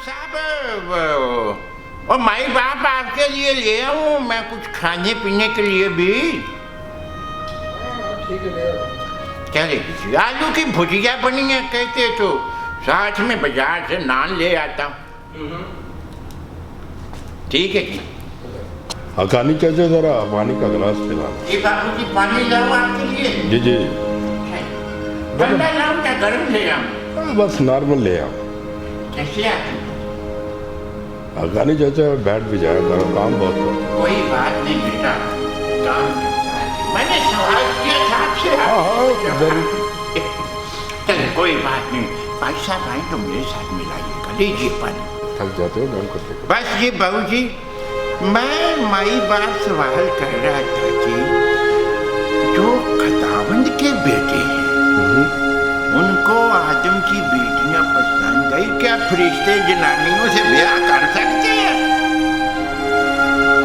साहब और माई बाप आपके लिए ले आऊं मैं कुछ खाने पीने के लिए भी। ठीक है ले आओ। क्या ले लीजिए? आलू की भुजिया बनी है कहते तो साथ में बाजार से नान ले आता हूँ। ठीक है जी। हकानी चाचा जरा पानी का गिलास पिलाना। जी बाबू जी पानी लाऊं आपके लिए? जी जी ठंडा लाऊं क्या गर्म ले आऊं? बस नॉर्मल ले आओ। कैसे आती? हकानी चाचा बैठ भी जाया करो, काम बहुत करते। कोई बात नहीं बेटा, काम करता है। मैंने सवाल किया था आपसे। हाँ जरूर। चलिए कोई बात नहीं, भाई साहब आए तो मेरे साथ मिलाइएगा। लीजिए पानी। थक जाते हो मैम करते। बस ये बहू जी, मैं माई बाप सवाल कर रहा था कि जो खदावंद के बेटे हैं उनको आदम की बेटियां पसंद आई, क्या फरिश्ते जनानियों से ब्याह कर सकते हैं?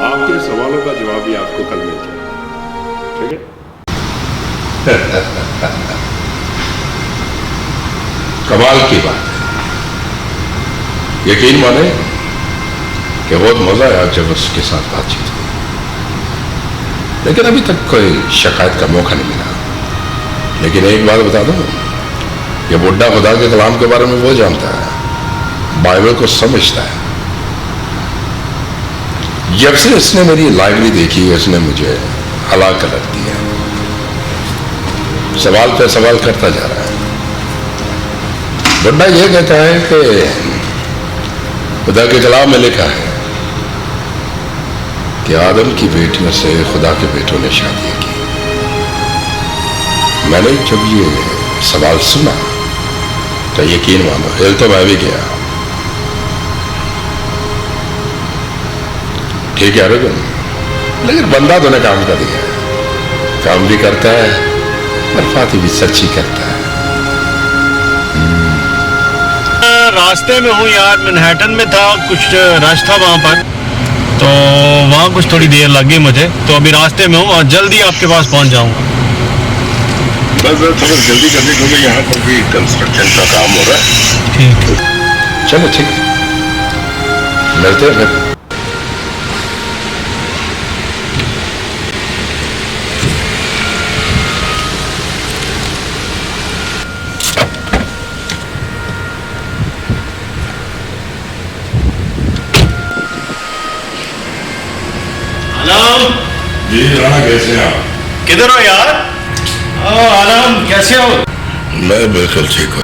आपके सवालों का जवाब भी आपको कल मिल जाएगा, ठीक है? कमाल की बात है। यकीन माने कि बहुत मजा आया जब उसके साथ बातचीत हुई, लेकिन अभी तक कोई शिकायत का मौका नहीं मिला। लेकिन एक बात बता दूं, ये बुड्ढा खुदा के कलाम के बारे में वो जानता है, बाइबल को समझता है। जब से इसने मेरी लाइब्रेरी देखी, इसने मुझे हलाक कर दिया। सवाल पे सवाल करता जा रहा है। बुड्ढा ये कहता है कि खुदा के कलाम में लिखा है कि आदम की बेटियों से खुदा के बेटों ने शादी की। मैंने जब ये सवाल सुना तो यकीन मानो हिल तो मैं भी गया। ठीक है अरविंद, लेकिन बंदा तो ने काम कर दिया है, काम भी करता है और बातें भी सच्ची करता है। रास्ते में हूँ यार, मैनहट्टन में था, कुछ रश था वहाँ पर, तो वहाँ कुछ थोड़ी देर लगी मुझे, तो अभी रास्ते में हूँ और जल्दी आपके पास पहुँच जाऊँगा। बस थोड़ा जल्दी करने क्योंकि यहाँ पर भी कंस्ट्रक्शन का काम हो रहा है। ठीक है, चलो ठीक है, मिलते हैं फिर। आलम जी राणा, कैसे हैं आप? किधर हो यार? आलम कैसे हो? मैं बिल्कुल ठीक हूँ।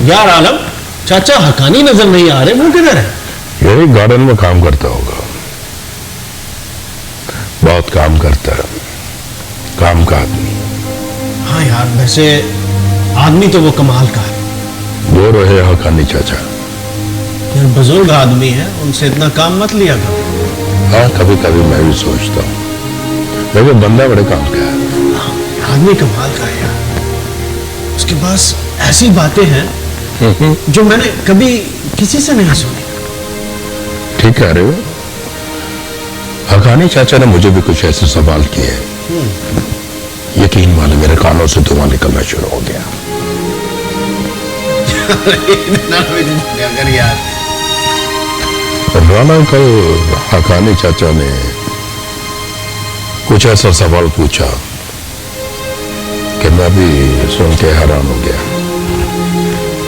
यार आलम, चाचा हकानी नजर नहीं आ रहे, वो किधर है? यही गार्डन में काम करता होगा, बहुत काम करता है, काम का आदमी। हाँ यार, वैसे आदमी तो वो कमाल का है वो रहे हकानी चाचा। यार, बुजुर्ग आदमी है, उनसे इतना काम मत लिया करो। हाँ कभी कभी मैं भी सोचता हूँ, लेकिन बंदा बड़े काम का है। आदमी कमाल का है यार, उसके पास ऐसी बातें हैं जो मैंने कभी किसी से नहीं सुनी। ठीक कह रहे हो। हकानी चाचा ने मुझे भी कुछ ऐसे सवाल किए, यकीन माने मेरे कानों से धुआं निकलना शुरू हो गया। यार राणा, कल हकानी चाचा ने कुछ ऐसा सवाल पूछा कि मैं भी सुन के हैरान हो गया।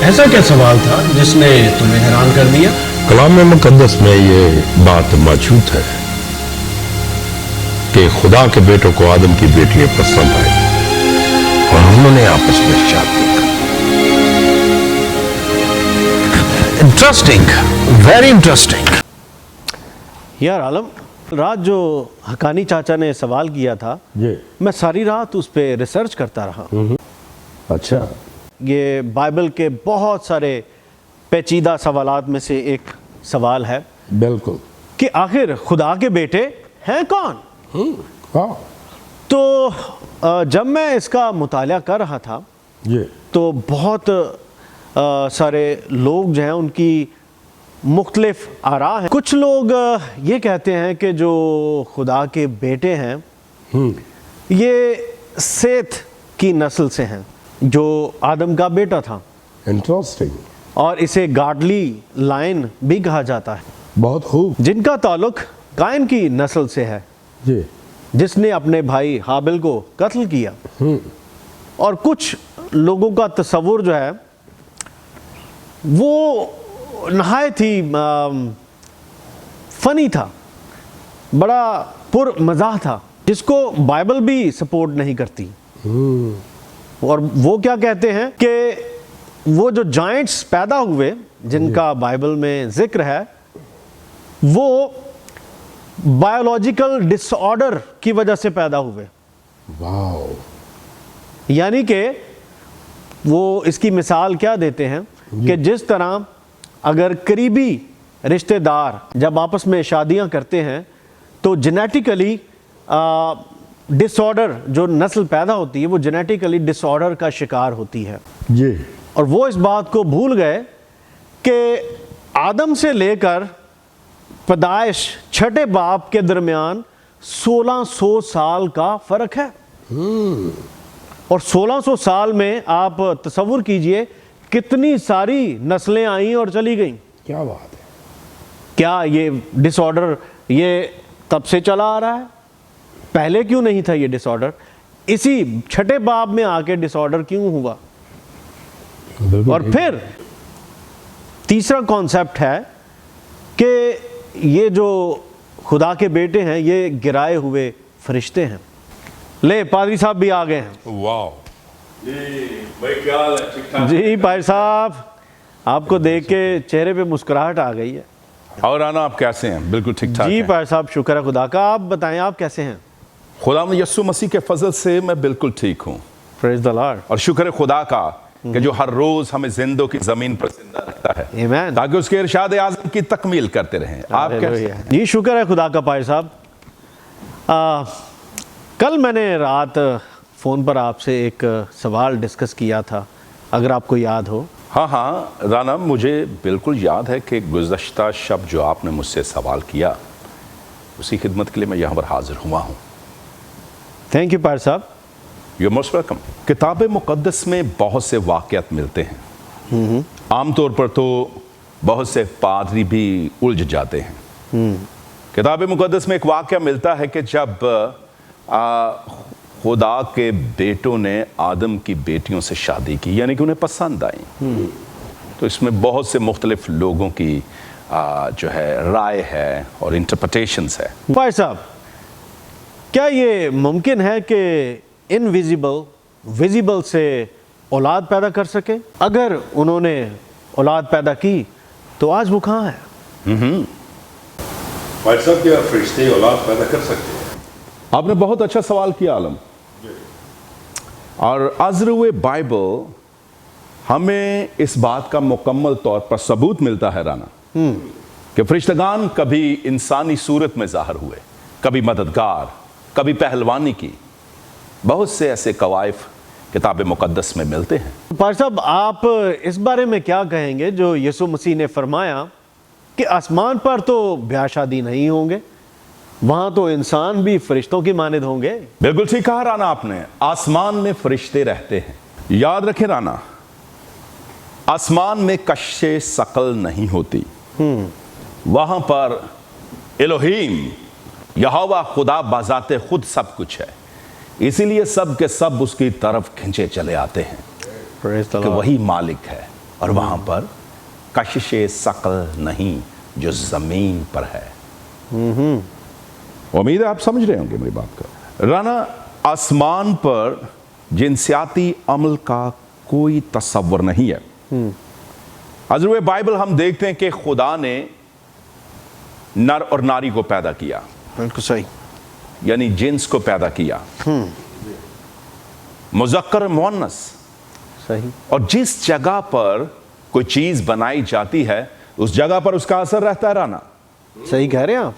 ऐसा क्या सवाल था जिसने तुम्हें हैरान कर दिया? कलाम मुकद्दस में ये बात मौजूद है कि खुदा के बेटों को आदम की बेटियां पसंद आई और उन्होंने आपस में शादी की। Interesting, very interesting. यार आलम, रात जो हकानी चाचा ने सवाल किया था, जी मैं सारी रात उस पर रिसर्च करता रहा। अच्छा, ये बाइबल के बहुत सारे पेचीदा सवालात में से एक सवाल है बिल्कुल कि आखिर खुदा के बेटे हैं कौन? हाँ तो जब मैं इसका मुताला कर रहा था जी तो बहुत सारे लोग जो हैं उनकी मुख्तलिफ आरा हैं। कुछ लोग ये कहते हैं कि जो खुदा के बेटे हैं ये सेत की नस्ल से हैं, जो आदम का बेटा था। इंटरेस्टिंग, और इसे गाडली लाइन भी कहा जाता है, बहुत खूब जिनका ताल्लुक कायन की नस्ल से है, जी। जिसने अपने भाई हाबिल को कत्ल किया। और कुछ लोगों का तस्वुर जो है वो नहायत ही फनी था, बड़ा पुर मज़ाह था, जिसको बाइबल भी सपोर्ट नहीं करती। और वो क्या कहते हैं कि वो जो जायंट्स पैदा हुए जिनका बाइबल में जिक्र है, वो बायोलॉजिकल डिसऑर्डर की वजह से पैदा हुए। वाह। यानी कि वो इसकी मिसाल क्या देते हैं कि जिस तरह अगर करीबी रिश्तेदार जब आपस में शादियां करते हैं तो जेनेटिकली डिसऑर्डर, जो नस्ल पैदा होती है वो जेनेटिकली डिसऑर्डर का शिकार होती है जी। और वो इस बात को भूल गए कि आदम से लेकर पैदाइश छठे बाप के दरमियान 1600 साल का फ़र्क है। और 1600 साल में आप तसव्वुर कीजिए कितनी सारी नस्लें आईं और चली गईं। क्या बात है। क्या ये डिसऑर्डर ये तब से चला आ रहा है? पहले क्यों नहीं था ये डिसऑर्डर? इसी छठे बाब में आके डिसऑर्डर क्यों हुआ? और फिर तीसरा कॉन्सेप्ट है कि ये जो खुदा के बेटे हैं ये गिराए हुए फरिश्ते हैं। ले पादरी साहब भी आ गए हैं। वाह जी भाई, क्या हाल है? ठीक ठाक? जी पादरी साहब, आपको देख के चेहरे पे मुस्कुराहट आ गई है। और आना, आप कैसे हैं? बिल्कुल ठीक ठाक जी हैं। पादरी साहब, शुक्र है खुदा का। आप बताएं, आप कैसे हैं? खुदा यस्सु मसीह के फजल से मैं बिल्कुल ठीक हूँ, प्रेज द लॉर्ड। और शुक्र है खुदा का कि जो हर रोज हमें जिंदों की जमीन पर जिंदा रखता है, आमीन। ताकि उसके इरशाद आज़म की तकमील करते रहें। आप कैसे? हालेलुया। जी शुक्र है खुदा का पादरी साहब। कल मैंने रात फ़ोन पर आपसे एक सवाल डिस्कस किया था, अगर आपको याद हो। हाँ हाँ राना, मुझे बिल्कुल याद है कि गुज़श्ता शब जो आपने मुझसे सवाल किया, उसी खिदमत के लिए मैं यहाँ पर हाजिर हुआ हूँ। थैंक यू पादरी साहब। You most welcome. किताब मुक़द्दस में बहुत से वाक़यात मिलते हैं। आमतौर पर तो बहुत से पादरी भी उलझ जाते हैं। किताब मुक़द्दस में एक वाक़या मिलता है कि जब खुदा के बेटों ने आदम की बेटियों से शादी की, यानी कि उन्हें पसंद आई, तो इसमें बहुत से मुख्तलिफ लोगों की जो है राय है और इंटरप्रिटेशंस है। पादरी साहब, क्या ये मुमकिन है कि इनविजिबल विजिबल से औलाद पैदा कर सके? अगर उन्होंने औलाद पैदा की तो आज वो कहाँ है? भाई साहब, क्या फरिश्ते औलाद पैदा कर सकते हैं? आपने बहुत अच्छा सवाल किया आलम। और अज़रुए बाइबल हमें इस बात का मुकम्मल तौर पर सबूत मिलता है राना कि फरिश्तेगान कभी इंसानी सूरत में ज़ाहिर हुए, कभी मददगार, कभी पहलवानी की। बहुत से ऐसे कवायफ किताब मुक़द्दस में मिलते हैं। पादरी साहब, आप इस बारे में क्या कहेंगे जो यीशु मसीह ने फरमाया कि आसमान पर तो ब्याह शादी नहीं होंगे, वहां तो इंसान भी फरिश्तों की मानिद होंगे? बिल्कुल ठीक कहा राना आपने, आसमान में फरिश्ते रहते हैं। याद रखें राना, आसमान में कश्शे शकल नहीं होती। वहां पर एलोहीम यहोवा खुदा बाज़ाते खुद सब कुछ है, इसीलिए सब के सब उसकी तरफ खिंचे चले आते हैं कि वही मालिक है। और वहां पर कश्शे शकल नहीं जो जमीन पर है। उम्मीद है आप समझ रहे होंगे मेरी बात का। राना, आसमान पर जिनसियाती अमल का कोई तस्वर नहीं है। अज़रुए बाइबल हम देखते हैं कि खुदा ने नर और नारी को पैदा किया, बिल्कुल सही, यानी जिन्स को पैदा किया, मुज़क्कर मुअन्नस। सही। और जिस जगह पर कोई चीज बनाई जाती है उस जगह पर उसका असर रहता है राना। सही कह रहे हैं आप।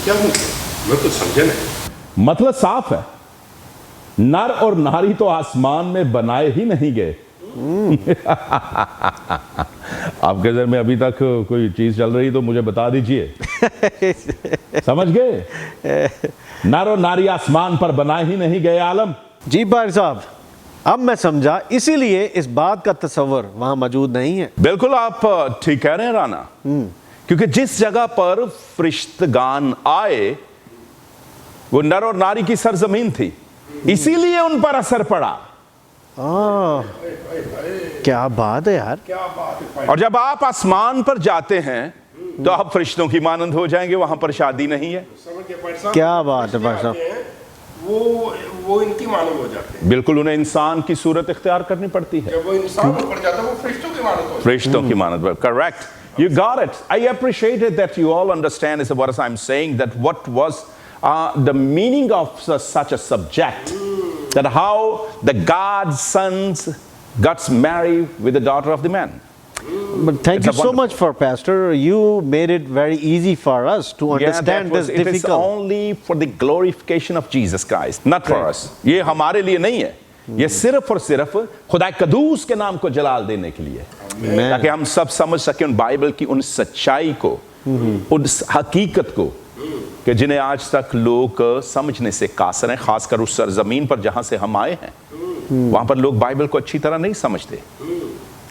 क्या मैं तो समझा नहीं। मतलब साफ है, नर और नारी तो आसमान में बनाए ही नहीं गए। आपके घर में अभी तक कोई चीज चल रही तो मुझे बता दीजिए। समझ गए? नर और नारी आसमान पर बनाए ही नहीं गए आलम। जी पादरी साहब, اب میں سمجھا, اسی لیے اس بات کا تصور وہاں موجود نہیں ہے. بالکل آپ ٹھیک کہہ رہے ہیں رانا, کیونکہ جس جگہ پر فرشتگان آئے وہ نر اور ناری کی سرزمین تھی, اسی لیے ان پر اثر پڑا. کیا بات ہے یار. اور جب آپ آسمان پر جاتے ہیں تو آپ فرشتوں کی مانند ہو جائیں گے, وہاں پر شادی نہیں ہے. کیا بات ہے بھائی صاحب. وہ ان کی مانند ہو جاتے ہیں. بالکل, انہیں انسان کی صورت اختیار کرنی پڑتی ہے. جب وہ انسان پڑ جاتا ہے وہ فرشتوں کی مانند ہو جاتے ہیں. فرشتوں کی مانند. Correct. You got it. I appreciated that you all understand is what I'm saying, that what was the meaning of such a subject, that how the God's sons got married with the daughter of the man. But thank It's you a so wonderful- much for Pastor. You made it very easy for us to understand this It is difficult. only for the glorification of Jesus Christ, not for us. یہ ہمارے لیے نہیں ہے, یہ صرف اور صرف خدا قدوس کے نام کو جلال دینے کے لیے, تاکہ ہم سب سمجھ سکیں ان بائبل کی ان سچائی کو, اس حقیقت کو کہ جنہیں آج تک لوگ سمجھنے سے قاصر ہیں, خاص کر اس سرزمین پر جہاں سے ہم آئے ہیں. وہاں پر لوگ بائبل کو اچھی طرح نہیں سمجھتے,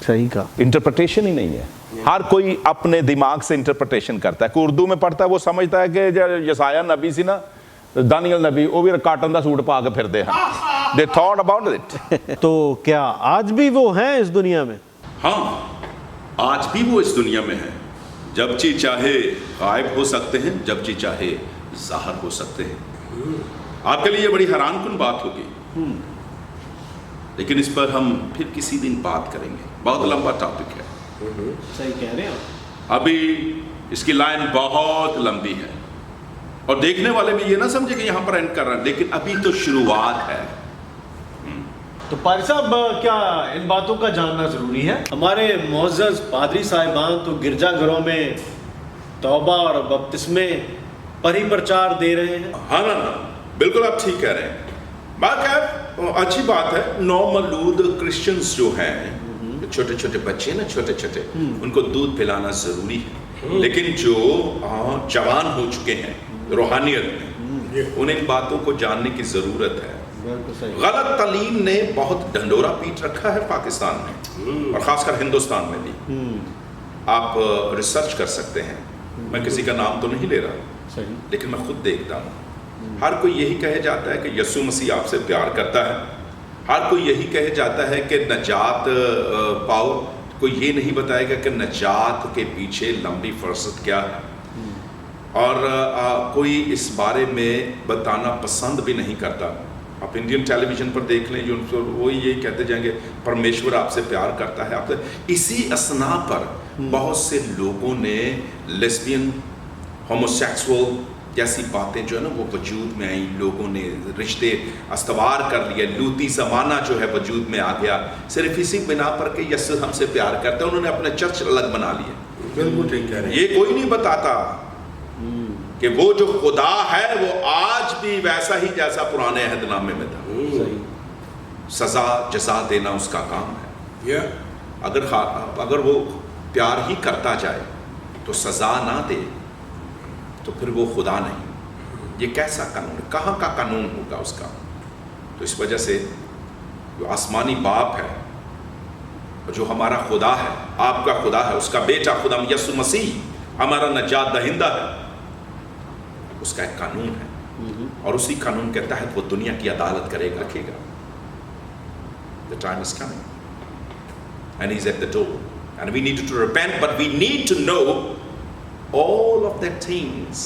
صحیح کہا. انٹرپریٹیشن ہی نہیں ہے. ہر کوئی اپنے دماغ سے انٹرپریٹیشن کرتا ہے. کوئی اردو میں پڑھتا ہے وہ سمجھتا ہے کہ یسایہ نبی سی نا, دانیل نبی, وہ بھی کاٹن دا سوٹ پا کے پھرتے ہیں. They thought about it. تو کیا آج بھی وہ ہیں اس دنیا میں؟ ہاں, آج بھی وہ اس دنیا میں ہیں. جب جی چاہے غائب ہو سکتے ہیں, جب جی چاہے ظاہر ہو سکتے ہیں. آپ کے لیے یہ بڑی حیران کن بات ہوگی, لیکن اس پر ہم پھر کسی دن بات کریں گے. بہت لمبا ٹاپک ہے. صحیح کہہ رہے ہیں. ابھی اس کی لائن بہت لمبی ہے, اور دیکھنے والے بھی یہ نہ سمجھے کہ یہاں پر اینڈ کر رہا ہے, لیکن ابھی تو شروعات ہے. تو پاری صاحب, کیا ان باتوں کا جاننا ضروری ہے؟ ہمارے معزز پادری صاحبان تو گرجا گھروں میں توبہ اور بپتسمے پر ہی پرچار دے رہے ہیں. ہاں نا, بالکل آپ ٹھیک کہہ رہے ہیں. باقی اچھی بات ہے, نومولود کرسچنز جو ہیں, چھوٹے چھوٹے بچے نا, چھوٹے چھوٹے, ان کو دودھ پلانا ضروری ہے. لیکن جو جوان ہو چکے ہیں روحانیت میں, انہیں ان باتوں کو جاننے کی ضرورت ہے. غلط تعلیم نے بہت ڈنڈورا پیٹ رکھا ہے پاکستان میں, اور خاص کر ہندوستان میں بھی. آپ ریسرچ کر سکتے ہیں, میں کسی کا نام تو نہیں لے رہا, لیکن میں خود دیکھتا ہوں. ہر کوئی یہی کہے جاتا ہے کہ یسوع مسیح آپ سے پیار کرتا ہے. ہر کوئی یہی کہے جاتا ہے کہ نجات پاؤ. کوئی یہ نہیں بتائے گا کہ نجات کے پیچھے لمبی فرصت کیا ہے. اور کوئی اس بارے میں بتانا پسند بھی نہیں کرتا. آپ انڈین ٹیلی ویژن پر دیکھ لیں, جو وہی یہی کہتے جائیں گے پرمیشور آپ سے پیار کرتا ہے. آپ سے اسی اسنا پر بہت سے لوگوں نے لیسبین, ہوموسیکسول جیسی باتیں جو ہے نا وہ وجود میں آئیں. لوگوں نے رشتے استوار کر لیے, لوتی زمانہ جو ہے وجود میں آ گیا, صرف اسی بنا پر کہ یسوع ہم سے پیار کرتا ہے. انہوں نے اپنے چرچ الگ بنا لیے. بالکل ٹھیک کہہ رہے ہیں. یہ کوئی نہیں بتاتا کہ وہ جو خدا ہے وہ آج بھی ویسا ہی جیسا پرانے عہد نامے میں تھا. سزا جزا دینا اس کا کام ہے. اگر وہ پیار ہی کرتا جائے تو سزا نہ دے تو پھر وہ خدا نہیں. یہ کیسا قانون ہے, کہاں کا قانون ہوگا اس کا؟ تو اس وجہ سے جو آسمانی باپ ہے, جو ہمارا خدا ہے, آپ کا خدا ہے, اس کا بیٹا خدا یسوع مسیح ہمارا نجات دہندہ ہے, اس کا ایک قانون ہے, اور اسی قانون کے تحت وہ دنیا کی عدالت کرے گا, رکھے گا. The time is coming and he's at the door and we need to repent, but we need to know all of the things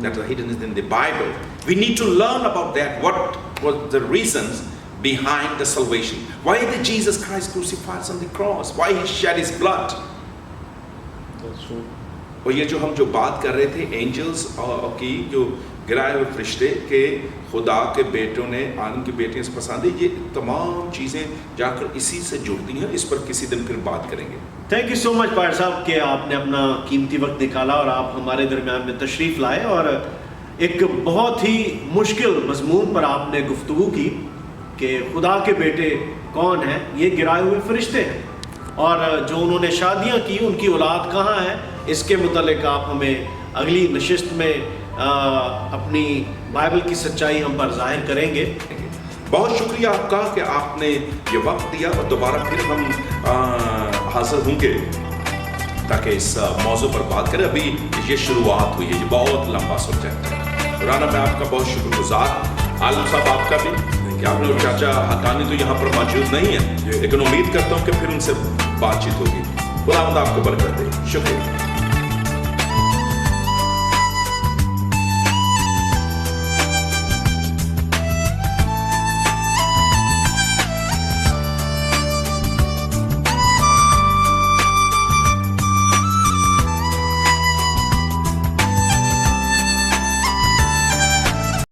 that are hidden in the Bible. We need to learn about that. What was the reasons behind the salvation? Why did Jesus Christ crucified on the cross? Why he shed his blood? That's true. اور یہ جو ہم جو بات کر رہے تھے angels کی, جو گرائے ہوئے فرشتے کے خدا کے بیٹوں نے ان کی بیٹیاں سے پسند ہے, یہ تمام چیزیں جا کر اسی سے جڑتی ہیں. اس پر کسی دن پھر بات کریں گے. تھینک یو سو مچ پائر صاحب کہ آپ نے اپنا قیمتی وقت نکالا اور آپ ہمارے درمیان میں تشریف لائے, اور ایک بہت ہی مشکل مضمون پر آپ نے گفتگو کی کہ خدا کے بیٹے کون ہیں. یہ گرائے ہوئے فرشتے ہیں, اور جو انہوں نے شادیاں کی ان کی اولاد کہاں ہے, اس کے متعلق آپ ہمیں اگلی نشست میں اپنی بائبل کی سچائی ہم پر ظاہر کریں گے. बहुत शुक्रिया आपका कि आपने ये वक्त दिया और दोबारा फिर हम हाजिर होंगे ताकि इस मौजू पर बात करें। अभी ये शुरुआत हुई है, ये बहुत लंबा सब्जेक्ट है। राना, मैं आपका बहुत शुक्रगुजार, आलम साहब आपका भी, कि आपने और चाचा हकानी तो यहाँ पर मौजूद नहीं है, लेकिन उम्मीद करता हूँ कि फिर उनसे बातचीत होगी। खुदा आपको बरकत दे। शुक्रिया।